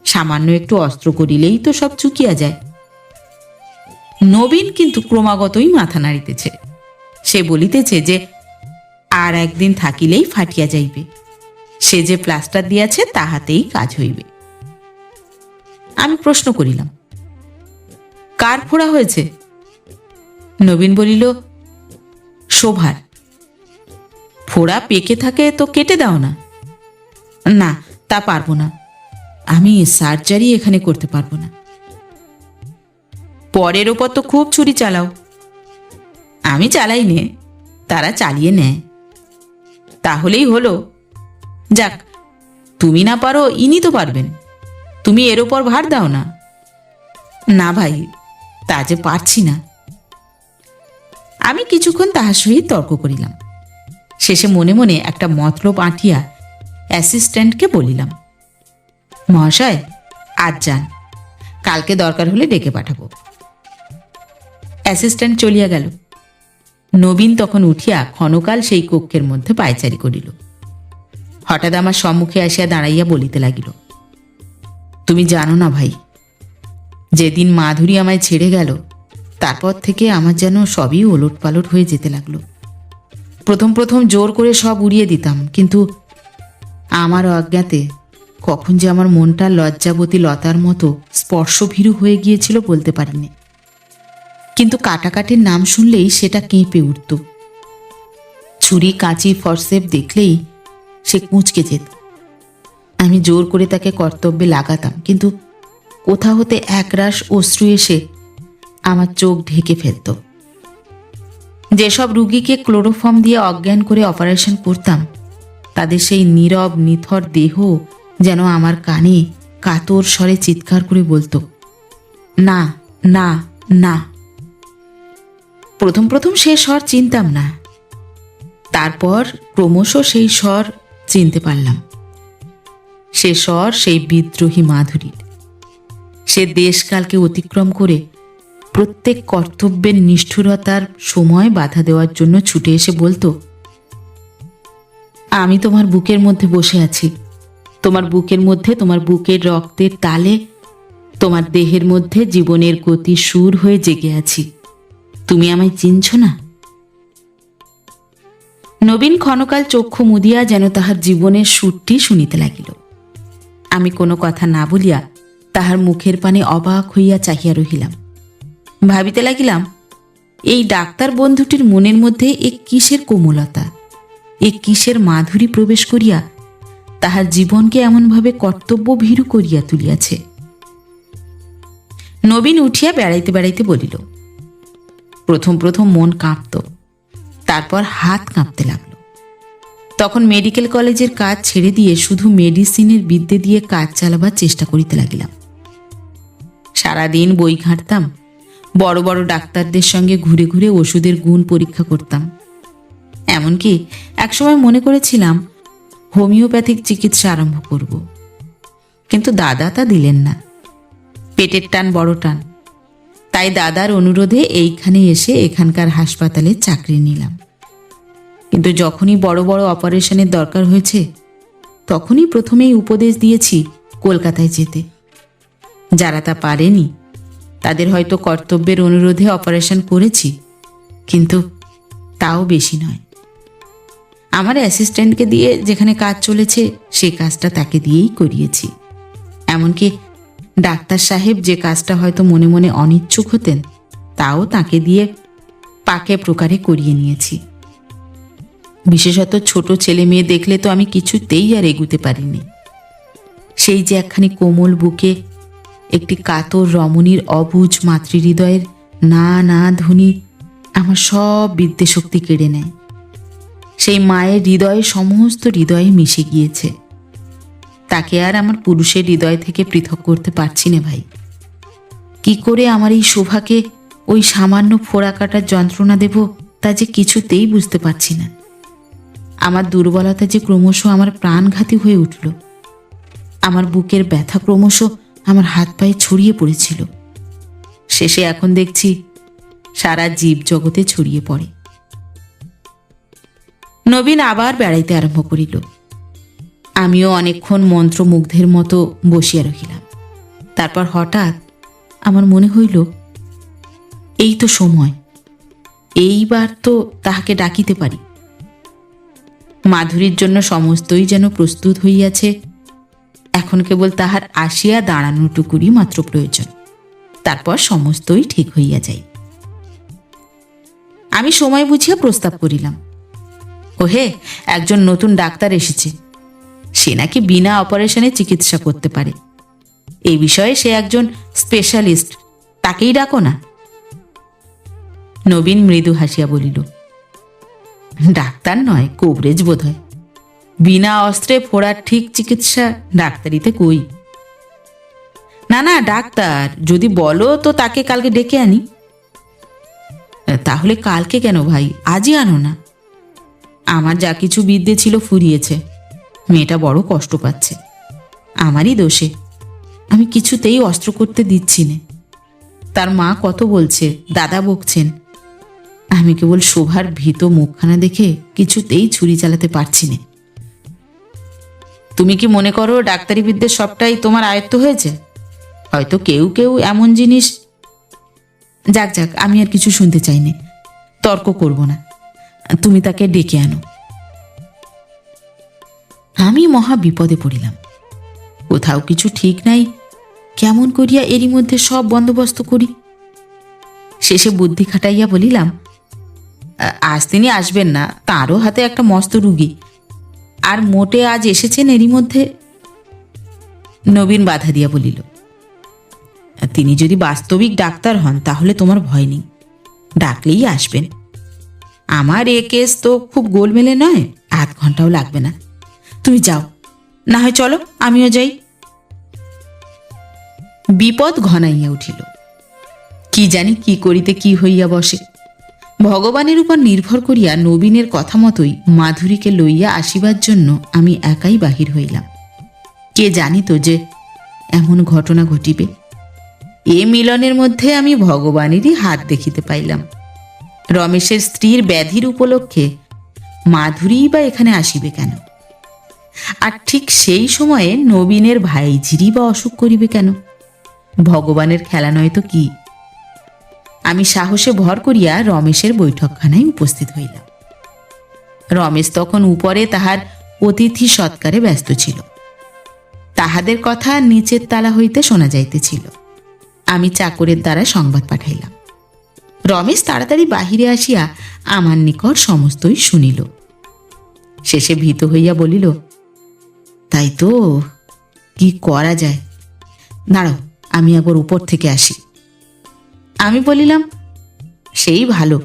সামান্য একটু অস্ত্র করিলেই তো সব চুকিয়া যায়। নবীন কিন্তু ক্রমাগতই মাথা নাড়িতেছে। সে বলিতেছে যে আর একদিন থাকিলেই ফাটিয়া যাইবে, সে যে প্লাস্টার দিয়াছে তাহাতেই কাজ হইবে। আমি প্রশ্ন করিলাম, কার ফোড়া হয়েছে? নবীন বলিল, শোভার। ফোড়া পেকে থাকে তো কেটে দাও না। না, তা পারবো না, আমি সার্জারি এখানে করতে পারবো না। পরের ওপর তো খুব ছুরি চালাও। আমি চালাই নে, তারা চালিয়ে নেয়। তাহলেই হলো। যাক, তুমি না পারো, ইনি তো পারবেন, তুমি এর ওপর ভার দাও না। না ভাই, তা যে পারছি না। আমি কিছুক্ষণ তাহার সহিত তর্ক করিলাম। শেষে মনে মনে একটা মতলব আঁটিয়া অ্যাসিস্ট্যান্টকে বলিলাম, মহাশয় আজ যান, কালকে দরকার হলে ডেকে পাঠাবো। অ্যাসিস্ট্যান্ট চলিয়া গেল। নবীন তখন উঠিয়া ক্ষণকাল সেই কক্ষের মধ্যে পায়চারি করিল। হঠাৎ আমার সম্মুখে আসিয়া দাঁড়াইয়া বলিতে লাগিল, তুমি জানো না ভাই, যেদিন মাধুরী আমায় ছেড়ে গেল তারপর থেকে আমার যেন সবই ওলট পালট হয়ে যেতে লাগলো। প্রথম প্রথম জোর করে সব উড়িয়ে দিতাম, কিন্তু আমার অজ্ঞাতে কখন যে আমার মনটা লজ্জাবতী লতার মতো স্পর্শভীরু হয়ে গিয়েছিল বলতে পারিনি। কিন্তু কাটাকাটির নাম শুনলেই সেটা কেঁপে উঠত। ছুরি, কাঁচি, ফরসেপ দেখলেই সে কুঁচকে যেত। আমি জোর করে তাকে কর্তব্যে লাগাতাম, কিন্তু কোথা হতে একরাশ অশ্রু এসে আমার চোখ ঢেকে ফেলত। যেসব রুগীকে ক্লোরোফর্ম দিয়ে অজ্ঞান করে অপারেশন করতাম, তাদের সেই নীরব নিথর দেহ যেন আমার কানে কাতর স্বরে চিৎকার করে বলতো, না না না। প্রথম প্রথম সে স্বর চিনতাম না, তারপর ক্রমশ সেই স্বর চিনতে পারলাম। সে স্বর সেই বিদ্রোহী মাধুরীর। সে দেশকালকে অতিক্রম করে প্রত্যেক কর্তব্যের নিষ্ঠুরতার সময় বাধা দেওয়ার জন্য ছুটে এসে বলতো, আমি তোমার বুকের মধ্যে বসে আছি, তোমার বুকের মধ্যে, তোমার বুকের রক্তের তালে, তোমার দেহের মধ্যে জীবনের গতি সুর হয়ে জেগে আছি, তুমি আমায় চিনছ না? নবীন ক্ষণকাল চক্ষু মুদিয়া যেন তাহার জীবনের সুরটি শুনিতে লাগিল। আমি কোনো কথা না বলিয়া তাহার মুখের পানে অবাক হইয়া চাহিয়া রহিলাম। ভাবিতে লাগিলাম, এই ডাক্তার বন্ধুটির মনের মধ্যে এ কিসের কোমলতা, এ কিসের মাধুরী প্রবেশ করিয়া তাহার জীবনকে এমনভাবে কর্তব্য ভীরু করিয়া তুলিয়াছে। নবীন উঠিয়া বেড়াইতে বেড়াইতে বলিল, প্রথম প্রথম মন কাঁপত, তারপর হাত কাঁপতে লাগলো। তখন মেডিকেল কলেজের কাজ ছেড়ে দিয়ে শুধু মেডিসিনের বিদ্যে দিয়ে কাজ চালাবার চেষ্টা করিতে লাগিলাম। সারাদিন বই ঘাঁটতাম, বড় বড় ডাক্তারদের সঙ্গে ঘুরে ঘুরে ওষুধের গুণ পরীক্ষা করতাম। এমনকি একসময় মনে করেছিলাম হোমিওপ্যাথিক চিকিৎসা আরম্ভ করব, কিন্তু দাদা তা দিলেন না। পেটের টান বড় টান, তাই দাদার অনুরোধে এইখানে এসে এখানকার হাসপাতালে চাকরি নিলাম। কিন্তু যখনই বড় বড় অপারেশনের দরকার হয়েছে, তখনই প্রথমেই উপদেশ দিয়েছি কলকাতায় যেতে। যারা তা পারেনি তাদের হয়তো কর্তব্যের অনুরোধে অপারেশন করেছি, কিন্তু তাও বেশি নয়। আমার অ্যাসিস্ট্যান্টকে দিয়ে যেখানে কাজ চলেছে সে কাজটা তাকে দিয়েই করিয়েছি। এমনকি ডাক্তার সাহেব যে কাজটা হয়তো মনে মনে অনিচ্ছুক হতেন, তাও তাকে দিয়ে পাকে প্রকারে করিয়ে নিয়েছি। বিশেষত ছোট ছেলে মেয়ে দেখলে তো আমি কিছুতেই আর এগুতে পারিনি। সেই যে একখানি কোমল বুকে একটি কাতর রমণীর অবুঝ মাতৃহৃদয়ের না না ধ্বনি আমার সব বিদ্যেশক্তি কেড়ে নেয়। সেই মায়ের হৃদয়ে সমস্ত হৃদয়ে মিশে গিয়েছে। তাকে আর আমার পুরুষের হৃদয় থেকে পৃথক করতে পারছি না ভাই। কি করে আমার এই শোভাকে ওই সামান্য ফোড়া কাটার যন্ত্রণা দেব, তা যে কিছুতেই বুঝতে পারছি না। আমার দুর্বলতা যে ক্রমশ আমার প্রাণঘাতী হয়ে উঠল। আমার বুকের ব্যথা ক্রমশ আমার হাত পায়ে ছড়িয়ে পড়েছিল। শেষে এখন দেখছি সারা জীব জগতে ছড়িয়ে পড়ে। নবীন আবার বেড়াইতে আরম্ভ করিল। আমিও অনেকক্ষণ মন্ত্রমুগ্ধের মতো বসিয়া রহিলাম। তারপর হঠাৎ আমার মনে হইল, এই তো সময়, এইবার তো তাহাকে ডাকিতে পারি। মাধুরীর জন্য সমস্তই যেন প্রস্তুত হইয়াছে, এখন কেবল তাহার আসিয়া দাঁড়ানোটুকুরই মাত্র প্রয়োজন, তারপর সমস্তই ঠিক হইয়া যায়। আমি সময় বুঝিয়া প্রস্তাব করিলাম, ওহে, একজন নতুন ডাক্তার এসেছে, সে নাকি বিনা অপারেশনে চিকিৎসা করতে পারে। এই বিষয়ে সে একজন স্পেশালিস্ট, তাকেই ডাকো না। নবীন মৃদু হাসিয়া বলিল, ডাক্তার নয়, কবরেজ বোধ হয়। বিনা অস্ত্রে ফোড়ার ঠিক চিকিৎসা ডাক্তারিতে কই। না না, ডাক্তার, যদি বলো তো তাকে কালকে ডেকে আনি। তাহলে কালকে কেন ভাই, আজই আনো না। আমার যা কিছু বিদ্যে ছিল ফুরিয়েছে, মেয়েটা বড় কষ্ট পাচ্ছে। আমারই দোষে, আমি কিছুতেই অস্ত্র করতে দিচ্ছি না। তার মা কত বলছে, দাদা বকছেন, আমি কেবল শোভার ভীত মুখখানা দেখে কিছুতেই ছুরি চালাতে পারছি না। তুমি কি মনে করো ডাক্তারি বিদ্যে সবটাই তোমার আয়ত্ত হয়েছে? হয়তো কেউ কেউ এমন জিনিস। যাক যাক, আমি আর কিছু শুনতে চাই না, তর্ক করব না, তুমি তাকে ডেকে আনো। আমি মহা বিপদে পড়িলাম। কোথাও কিছু ঠিক নাই, কেমন করিয়া এরই মধ্যে সব বন্দোবস্ত করি। শেষে বুদ্ধি খাটাইয়া বলিলাম, আজ তিনি আসবেন না, তারও হাতে একটা মস্ত রুগী, আর মোটে আজ এসেছেন এরই মধ্যে। নবীন বাধা দিয়া বলিল, তিনি যদি বাস্তবিক ডাক্তার হন তাহলে তোমার ভয় নেই, ডাকলেই আসবেন। আমার এ কেস তো খুব গোলমেলে নয়, আধ ঘন্টাও লাগবে না। তুমি যাও, না হয় চলো আমিও যাই। বিপদ ঘনাইয়া উঠিল। কি জানি কি করিতে কি হইয়া বসে। ভগবানের উপর নির্ভর করিয়া নবীনের কথা মতোই মাধুরীকে লইয়া আসিবার জন্য আমি একাই বাহির হইলাম। কে জানিত যে এমন ঘটনা ঘটিবে। এ মিলনের মধ্যে আমি ভগবানেরই হাত দেখিতে পাইলাম। রমেশের স্ত্রীর ব্যাধির উপলক্ষে মাধুরী বা এখানে আসিবে কেন? আর ঠিক সেই সময়ে নবীনের ভাইঝিরি বা অসুখ করিবে কেন? ভগবানের খেলা নয় তো কি? আমি সাহসে ভর করিয়া রমেশের বৈঠকখানায় উপস্থিত হইলাম। রমেশ তখন উপরে তাহার অতিথি সৎকারে ব্যস্ত ছিল। তাহাদের কথা নিচের তালা হইতে শোনা যাইতেছিল। আমি চাকরের দ্বারা সংবাদ পাঠাইলাম। রমেশ তাড়াতাড়ি বাহিরে আসিয়া আমার নিকট সমস্তই শুনিল। শেষে ভীত হইয়া বলিল, তাই তো, কি করা যায়? দাঁড়াও, আমি একবার উপর থেকে আসি। আমি বলিলাম, সেই ভালো,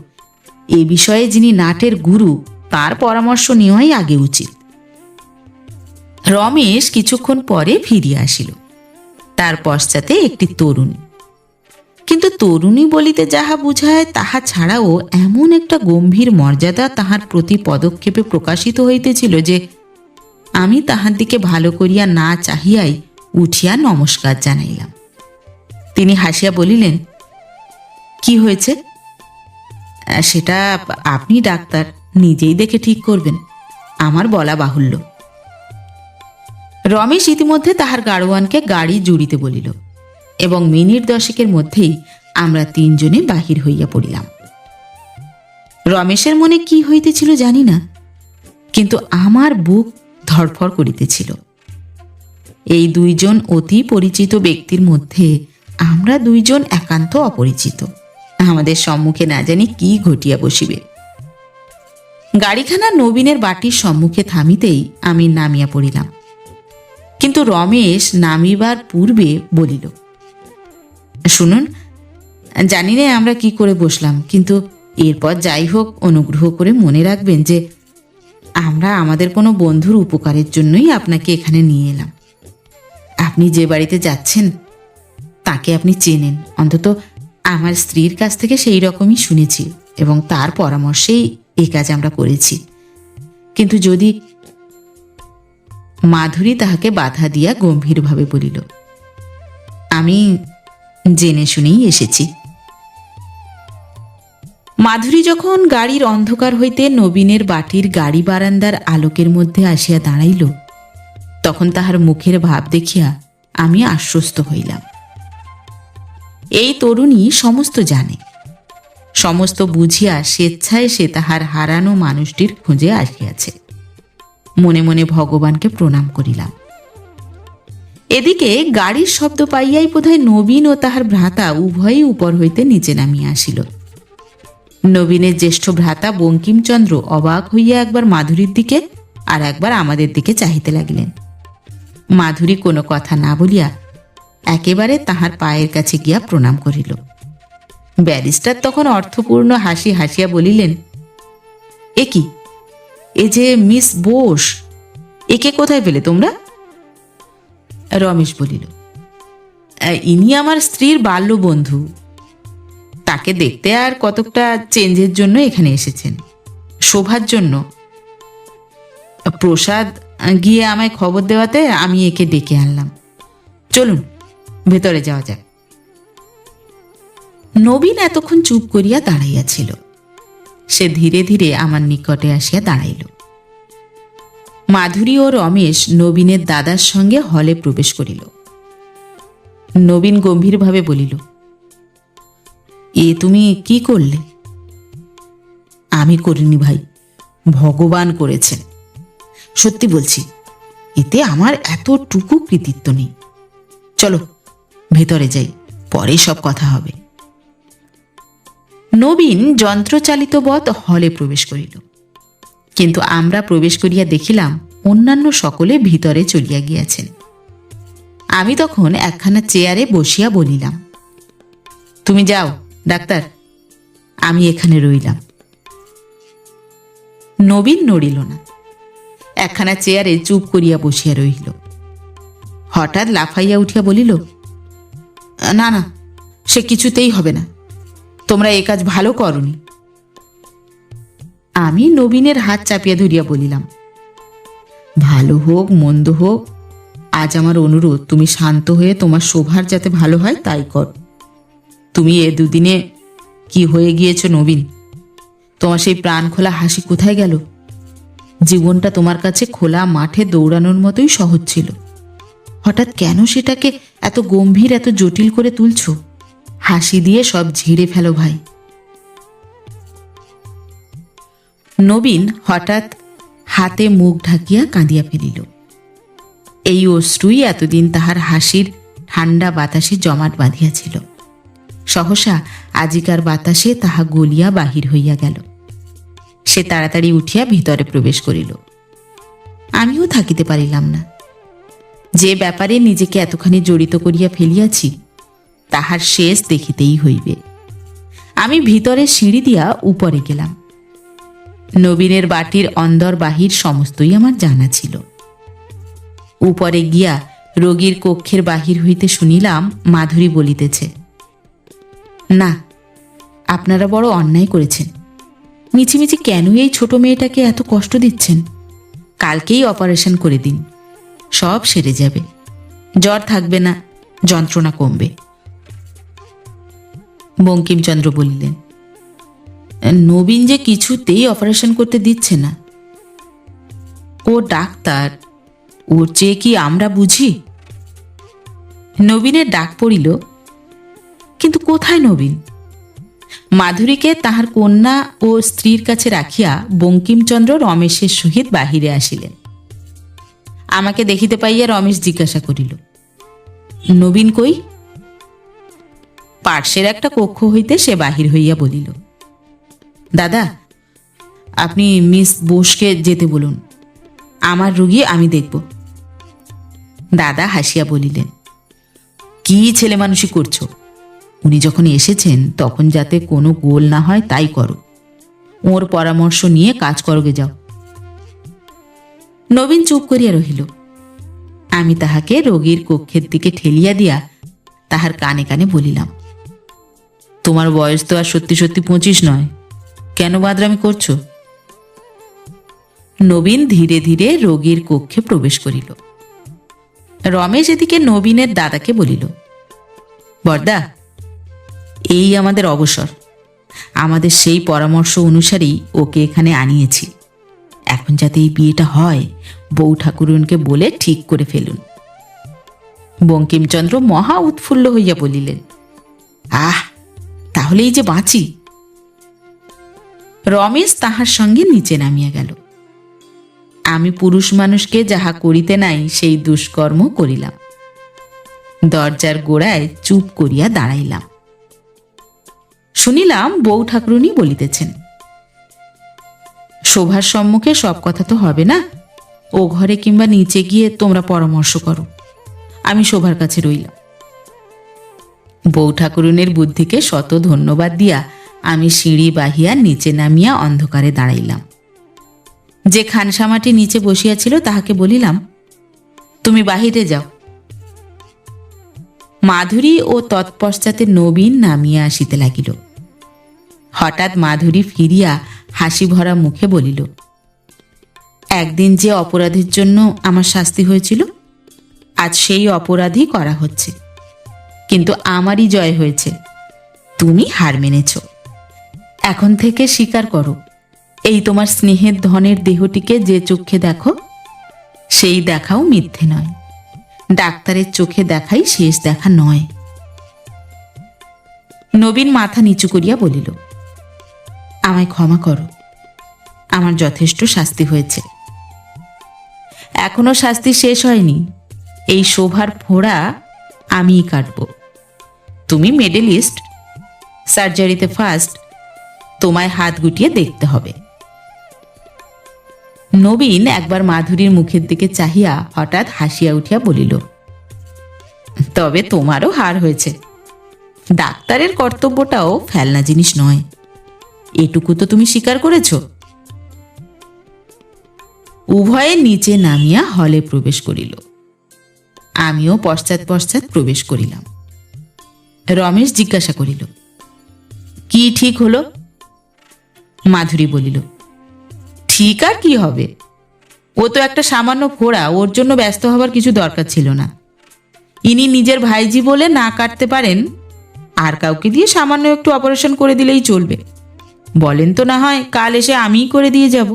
এ বিষয়ে যিনি নাটের গুরু তার পরামর্শ নেওয়াই আগে উচিত। রমেশ কিছুক্ষণ পরে ফিরিয়া আসিল। তার পশ্চাতে একটি তরুণী। কিন্তু তরুণী বলিতে যাহা বুঝায় তাহা ছাড়াও এমন একটা গম্ভীর মর্যাদা তাহার প্রতি পদক্ষেপে প্রকাশিত হইতেছিল যে আমি তাহার দিকে ভালো করিয়া না চাহিয়াই উঠিয়া নমস্কার জানাইলাম। তিনি হাসিয়া বলিলেন, কি হয়েছে? সেটা আপনি ডাক্তার, নিজেই দেখে ঠিক করবেন, আমার বলা বাহুল্য। রমেশ ইতিমধ্যে তাহার গাড়োয়ানকে গাড়ি জুড়িতে বলিল এবং মিনিট 10 মধ্যেই আমরা তিনজনে বাহির হইয়া পড়িলাম। রমেশের মনে কি হইতেছিল জানি না, কিন্তু আমার বুক ধড়ফড় করিতেছিল। এই দুইজন অতি পরিচিত ব্যক্তির মধ্যে আমরা দুইজন একান্ত অপরিচিত। আমাদের সম্মুখে না জানি কি ঘটিয়া বসিবে। গাড়িখানা নবীনের বাটির সম্মুখে থামিতেই আমি নামিয়া পড়িলাম। কিন্তু রমেশ নামিবার পূর্বে বলিল, শুনুন, জানি না আমরা কি করে বসলাম, কিন্তু এরপর যাই হোক অনুগ্রহ করে মনে রাখবেন যে আমরা আমাদের কোনো বন্ধুর উপকারের জন্যই আপনাকে এখানে নিয়ে এলাম। আপনি যে বাড়িতে যাচ্ছেন তাকে আপনি চেনেন, অন্তত আমার স্ত্রীর কাছ থেকে সেই রকমই শুনেছি এবং তার পরামর্শেই এই কাজ আমরা করেছি। কিন্তু যদি। মাধুরী তাহাকে বাধা দিয়া গম্ভীরভাবে বলিল, আমি জেনে শুনেই এসেছি। মাধুরী যখন গাড়ির অন্ধকার হইতে নবীনের বাটির গাড়ি বারান্দার আলোকের মধ্যে আসিয়া দাঁড়াইল, তখন তাহার মুখের ভাব দেখিয়া আমি আশ্বস্ত হইলাম। এই তরুণী সমস্ত জানে, সমস্ত বুঝিয়া স্বেচ্ছায় সে তাহার হারানো মানুষটির খোঁজে আসিয়াছে। মনে মনে ভগবানকে প্রণাম করিলাম। এদিকে গাড়ির শব্দ পাইয়াই বোধহয় নবীন ও তাহার ভ্রাতা উভয়ই উপর হইতে নিচে নামিয়া আসিল। নবীনের জ্যেষ্ঠ ভ্রাতা বঙ্কিমচন্দ্র অবাক হইয়া একবার মাধুরীর দিকে আর একবার আমাদের দিকে চাহিতে লাগিলেন। মাধুরী কোনো কথা না বলিয়া একেবারে তাহার পায়ের কাছে গিয়া প্রণাম করিল। ব্যারিস্টার তখন অর্থপূর্ণ হাসি হাসিয়া বলিলেন, এ কি, এ যে মিস বোস, একে কোথায় পেলে তোমরা? রমেশ বলিল, ইনি আমার স্ত্রীর বাল্য বন্ধু। তাকে দেখতে আর কতকটা চেঞ্জের জন্য এখানে এসেছেন, শোভার জন্য। প্রসাদ গিয়ে আমায় খবর দেওয়াতে আমি একে ডেকে আনলাম। চলুন ভেতরে যাওয়া যাক। নবীন এতক্ষণ চুপ করিয়া দাঁড়াইয়াছিল। সে ধীরে ধীরে আমার নিকটে আসিয়া দাঁড়াইল। মাধুরী ও রমেশ নবীনের দাদার সঙ্গে হলে প্রবেশ করিল। নবীন গম্ভীরভাবে বলিল, এ তুমি কি করলে? আমি করিনি ভাই, ভগবান করেছেন। সত্যি বলছি, এতে আমার এতটুকু কৃতিত্ব নেই। চলো ভেতরে যাই, পরে সব কথা হবে। নবীন যন্ত্রচালিত বৎ হলে প্রবেশ করিল, কিন্তু আমরা প্রবেশ করিয়া দেখিলাম অন্যান্য সকলে ভিতরে চলিয়া গিয়াছেন। আমি তখন একখানা চেয়ারে বসিয়া বলিলাম, তুমি যাও ডাক্তার, আমি এখানে রইলাম। নবীন নড়িল না, একখানা চেয়ারে চুপ করিয়া বসিয়া রহিল। হঠাৎ লাফাইয়া উঠিয়া বলিল, না না, সে কিছুতেই হবে না, তোমরা এ কাজ ভালো করনি। আমি নবীনের হাত চাপিয়া ধরিয়া বলিলাম, ভালো হোক মন্দ হোক, আজ আমার অনুরোধ, তুমি শান্ত হয়ে তোমার শোভার যাতে ভালো হয় তাই কর। তুমি এ দুদিনে কি হয়ে গিয়েছ নবীন? তোমার সেই প্রাণ খোলা হাসি কোথায় গেল? জীবনটা তোমার কাছে খোলা মাঠে দৌড়ানোর মতোই সহজ ছিল, হঠাৎ কেন সেটাকে এত গম্ভীর, এত জটিল করে তুলছ? হাসি দিয়ে সব ঝেড়ে ফেলো ভাই। নবীন হঠাৎ হাতে মুখ ঢাকিয়া কাঁদিয়া ফেলিল। এই অশ্রুই এতদিন তাহার হাসির ঠান্ডা বাতাসে জমাট বাঁধিয়াছিল। সহসা আজিকার বাতাসে তাহা গলিয়া বাহির হইয়া গেল। সে তাড়াতাড়ি উঠিয়া ভিতরে প্রবেশ করিল। আমিও থাকিতে পারিলাম না। যে ব্যাপারে নিজেকে এতখানি জড়িত করিয়া ফেলিয়াছি, তাহার শেষ দেখিতেই হইবে। আমি ভিতরে সিঁড়ি দিয়া উপরে গেলাম। নবীনের বাটির অন্দর বাহির সমস্তই আমার জানা ছিল। উপরে গিয়া রোগীর কক্ষের বাহির হইতে শুনিলাম মাধুরী বলিতেছে, না, আপনারা বড় অন্যায় করেছেন। মিছিমিছি কেন এই ছোট মেয়েটাকে এত কষ্ট দিচ্ছেন? কালকেই অপারেশন করে দিন, সব সেরে যাবে, জ্বর থাকবে না, যন্ত্রণা কমবে। বঙ্কিমচন্দ্র বলিলেন, নবীন যে কিছুতেই অপারেশন করতে দিচ্ছে না। ও ডাক্তার, ওর চেয়ে কি আমরা বুঝি? নবীনের ডাক পড়িল, কিন্তু কোথায় নবীন? মাধুরীকে তাহার কন্যা ও স্ত্রীর কাছে রাখিয়া বঙ্কিমচন্দ্র রমেশের সহিত বাহিরে আসিলেন। আমাকে দেখিতে পাইয়া রমেশ জিজ্ঞাসা করিল, নবীন কই? পার্শ্বের একটা কক্ষ হইতে সে বাহির হইয়া বলিল, দাদা, আপনি মিস বোসকে যেতে বলুন, আমার রোগী আমি দেখব। দাদা হাসিয়া বলিলেন, কি ছেলে মানুষই করছো? উনি যখন এসেছেন তখন যাতে কোনো গোল না হয় তাই করো, ওর পরামর্শ নিয়ে কাজ করোগে যাও। নবীন চুপ করিয়া রহিল। আমি তাহাকে রোগীর কক্ষের দিকে ঠেলিয়া দিয়া তাহার কানে কানে বলিলাম, তোমার বয়স তো আর সত্যি সত্যি 25 নয়, কেন বাদরামি করছো? নবীন ধীরে ধীরে রোগীর কক্ষে প্রবেশ করিল। রমেশ এদিকে নবীনের দাদাকে বলিল, বর্দা, এই আমাদের অবসর, আমাদের সেই পরামর্শ অনুসারেই ওকে এখানে আনিয়েছি। এখন যাতে এই বিয়েটা হয়, বউ ঠাকুরুনকে বলে ঠিক করে ফেলুন। বঙ্কিমচন্দ্র মহা উৎফুল্ল হইয়া বলিলেন, আহ, তাহলেই যে বাঁচি। রমেশ তাহার সঙ্গে নিচে নামিয়া গেল। আমি পুরুষ মানুষকে যাহা করিতে নাই সেই দুষ্কর্ম করিলাম। দরজার গোড়ায় চুপ করিয়া দাঁড়াইলাম। শুনিলাম বউ ঠাকুরুনি বলিতেছেন, শোভার সম্মুখে সব কথা তো হবে না, ও ঘরে কিংবা নিচে গিয়ে তোমরা পরামর্শ করো, আমি শোভার কাছে রইলাম। বউ ঠাকুরুনের বুদ্ধিকে শত ধন্যবাদ দিয়া আমি সিঁড়ি বাহিয়া নিচে নামিয়া অন্ধকারে দাঁড়াইলাম। যে খানসামাটি নিচে বসিয়াছিল তাহাকে বলিলাম, তুমি বাহিরে যাও। মাধুরী ও তৎপশ্চাতে নবীন নামিয়া আসিতে লাগিল। হঠাৎ মাধুরী ফিরিয়া হাসি ভরা মুখে বলিল, একদিন যে অপরাধের জন্য আমার শাস্তি হয়েছিল, আজ সেই অপরাধই করা হচ্ছে, কিন্তু আমারই জয় হয়েছে, তুমি হার মেনেছ। এখন থেকে স্বীকার করো, এই তোমার স্নেহের ধনের দেহটিকে যে চোখে দেখো, সেই দেখাও মিথ্যে নয়, ডাক্তারের চোখে দেখাই শেষ দেখা নয়। নবীন মাথা নিচু করিয়া বলিল, আমায় ক্ষমা করো, আমার যথেষ্ট শাস্তি হয়েছে। এখনো শাস্তি শেষ হয়নি, এই শোভার ফোঁড়া আমিই কাটব। তুমি মেডেলিস্ট, সার্জারিতে ফার্স্ট, তোমায় হাত গুটিয়ে দেখতে হবে। নবীন একবার মাধুরীর মুখের দিকে চাহিয়া হঠাৎ হাসিয়া উঠিয়া বলিল, তবে তোমারও হার হয়েছে, ডাক্তারের কর্তব্যটাও ফেলনা জিনিস নয়, এটুকু তো তুমি স্বীকার করেছ। উভয়ে নিচে নামিয়া হলে প্রবেশ করিল। আমিও পশ্চাৎ পশ্চাৎ প্রবেশ করিলাম। রমেশ জিজ্ঞাসা করিল, কি ঠিক হলো? মাধুরী বলিল, ঠিক আর কি হবে, ও তো একটা সামান্য ফোড়া, ওর জন্য ব্যস্ত হবার কিছু দরকার ছিল না। ইনি নিজের ভাইজি বলে না কাটতে পারেন, আর কাউকে দিয়ে সামান্য একটু অপারেশন করে দিলেই চলবে। বলেন তো না হয় কাল এসে আমিই করে দিয়ে যাব।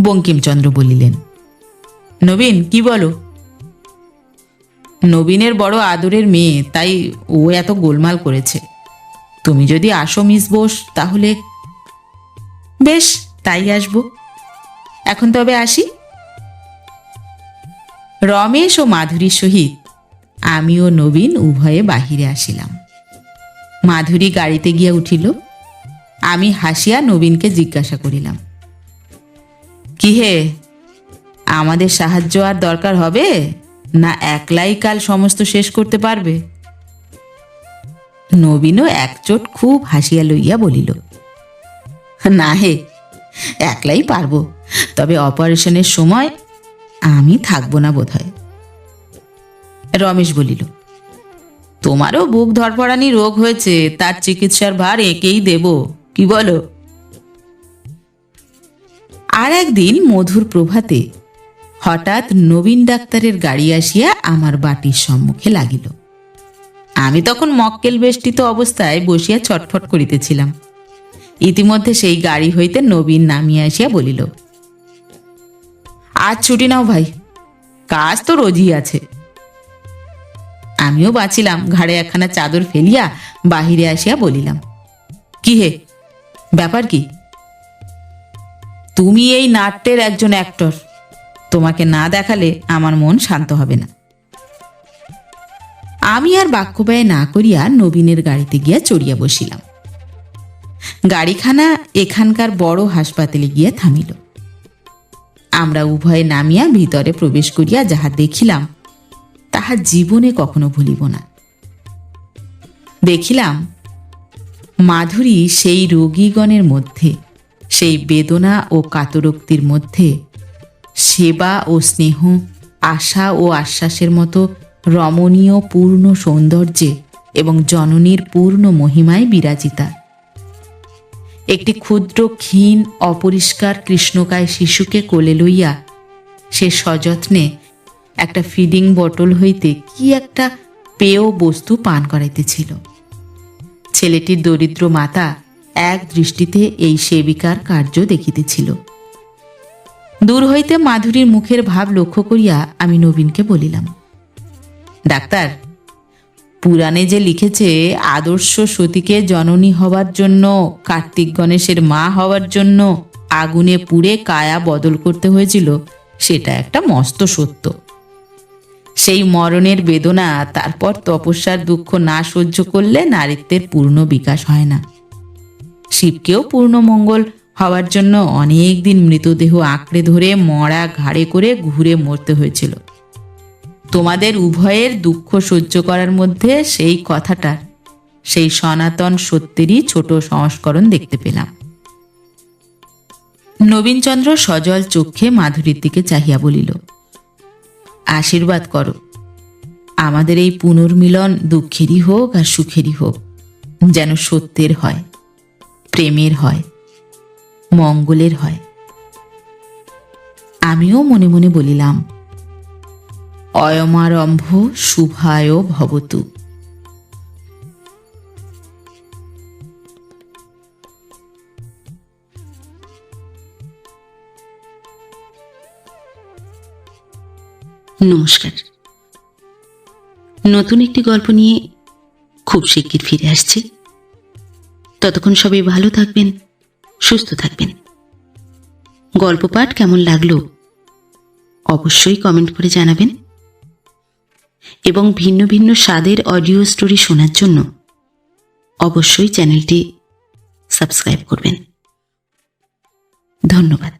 বঙ্কিমচন্দ্র বলিলেন, নবীন কি বলো? নবীনের বড় আদরের মেয়ে, তাই ও এত গোলমাল করেছে। তুমি যদি আসো মিস বোস, তাহলে বেশ, তাই আসবো। এখন তবে আসি। রমেশ ও মাধুরীর সহিত আমি ও নবীন উভয়ে বাহিরে আসিলাম। মাধুরী গাড়িতে গিয়া উঠিল। আমি হাসিয়া নবীনকে জিজ্ঞাসা করিলাম, কি হে, আমাদের সাহায্য আর দরকার হবে, না একলাই কাল সমস্ত শেষ করতে পারবে? নবীনও একচোট খুব হাসিয়া লইয়া বলিল, না হে, একলাই পারবো, তবে অপারেশনের সময় আমি থাকবো না বোধহয়। রমেশ বলিল, তোমারও বুক ধরফরানি রোগ হয়েছে, তার চিকিৎসার ভার একেই দেব, কি বলো? আর একদিন মধুর প্রভাতে হঠাৎ নবীন ডাক্তারের গাড়ি আসিয়া আমার বাটির সম্মুখে লাগিল। আমি তখন মক্কেল বেষ্টিত অবস্থায় বসিয়া ছটফট করিতেছিলাম। ইতিমধ্যে সেই গাড়ি হইতে নবীন নামিয়া আসিয়া বলিল, আজ ছুটি নাও ভাই, কাজ তো রোজই আছে। আমিও বাঁচিলাম, ঘাড়ে একখানা চাদর ফেলিয়া বাহিরে আসিয়া বলিলাম, কি হে, ব্যাপার কি? তুমি এই নাট্যের একজন অ্যাক্টর, তোমাকে না দেখালে আমার মন শান্ত হবে না। আমি আর বাক্য ব্যয় না করিয়া নবীনের গাড়িতে গিয়া চড়িয়া বসিলাম। গাড়িখানা এখানকার বড় হাসপাতালে গিয়া থামিল। আমরা উভয়ে নামিয়া ভিতরে প্রবেশ করিয়া যাহা দেখিলাম তাহা জীবনে কখনো ভুলিব না। দেখিলাম মাধুরী সেই রোগীগণের মধ্যে, সেই বেদনা ও কাতরোক্তির মধ্যে সেবা ও স্নেহ, আশা ও আশ্বাসের মতো রমণীয় পূর্ণ সৌন্দর্যে এবং জননীর পূর্ণ মহিমায় বিরাজিতা। একটি ক্ষুদ্র ক্ষীণ অপরিষ্কার কৃষ্ণকায় শিশুকে কোলে লইয়া সে সযত্নে একটা ফিডিং বটল হইতে কি একটা পেয় বস্তু পান করাইতেছিল। ছেলেটির দরিদ্র মাতা এক দৃষ্টিতে এই সেবিকার কার্য দেখিতেছিল। দূর হইতে মাধুরীর মুখের ভাব লক্ষ্য করিয়া আমি নবীনকে বলিলাম, ডাক্তার, পুরাণে যে লিখেছে আদর্শ সতীকে জননী হবার জন্য, কার্তিক গণেশের মা হবার জন্য আগুনে পুড়ে কায়া বদল করতে হয়েছিল, সেটা একটা মস্ত সত্য। সেই মরণের বেদনা, তারপর তপস্যার দুঃখ না সহ্য করলে নারীত্বের পূর্ণ বিকাশ হয় না। শিবকেও পূর্ণ মঙ্গল হওয়ার জন্য অনেক দিন মৃতদেহ আঁকড়ে ধরে মরা ঘাড়ে করে ঘুরে মরতে হয়েছিল। তোমাদের উভয়ের দুঃখ সহ্য করার মধ্যে সেই কথাটার, সেই সনাতন সত্যেরই ছোট সংস্করণ দেখতে পেলাম। নবীনচন্দ্র সজল চক্ষে মাধুরীর দিকে চাহিয়া বলিল, আশীর্বাদ করো, আমাদের এই পুনর্মিলন দুঃখেরই হোক আর সুখেরই হোক, যেন সত্যের হয়, প্রেমের হয়, মঙ্গলের হয়। আমিও মনে মনে বলিলাম, অয়মারম্ভ শুভায় ভবতু। নমস্কার। নতুন একটি গল্প নিয়ে খুব শিগগির ফিরে আসছি। ততক্ষণ সবাই ভালো থাকবেন, সুস্থ থাকবেন। গল্প পাঠ কেমন লাগলো অবশ্যই কমেন্ট করে জানাবেন, এবং ভিন্ন ভিন্ন স্বাদের অডিও স্টোরি শোনার জন্য অবশ্যই চ্যানেলটি সাবস্ক্রাইব করবেন। ধন্যবাদ।